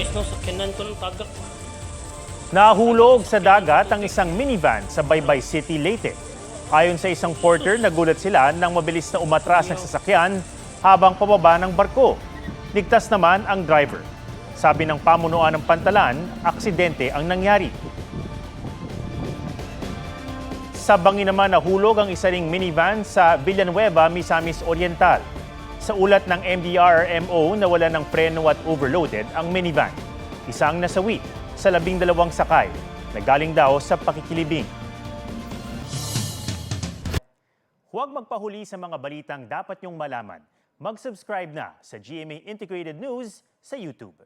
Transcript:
guys, no, sakyanan ko ng tagak. Nahulog sa dagat ang isang minivan sa Baybay City, Leyte. Ayon sa isang porter, nagulat sila nang mabilis na umatras ang sasakyan habang pababa ng barko. Ligtas naman ang driver. Sabi ng pamunuan ng Pantalan, aksidente ang nangyari. Sa Bangin naman nahulog ang isa ring minivan sa Villanueva, Misamis Oriental. Sa ulat ng MDRRMO, nawala ng preno at overloaded ang minivan. Isang nasawi sa 12 sakay na galing daw sa pakikilibing. Huwag magpahuli sa mga balitang dapat niyong malaman. Mag-subscribe na sa GMA Integrated News sa YouTube.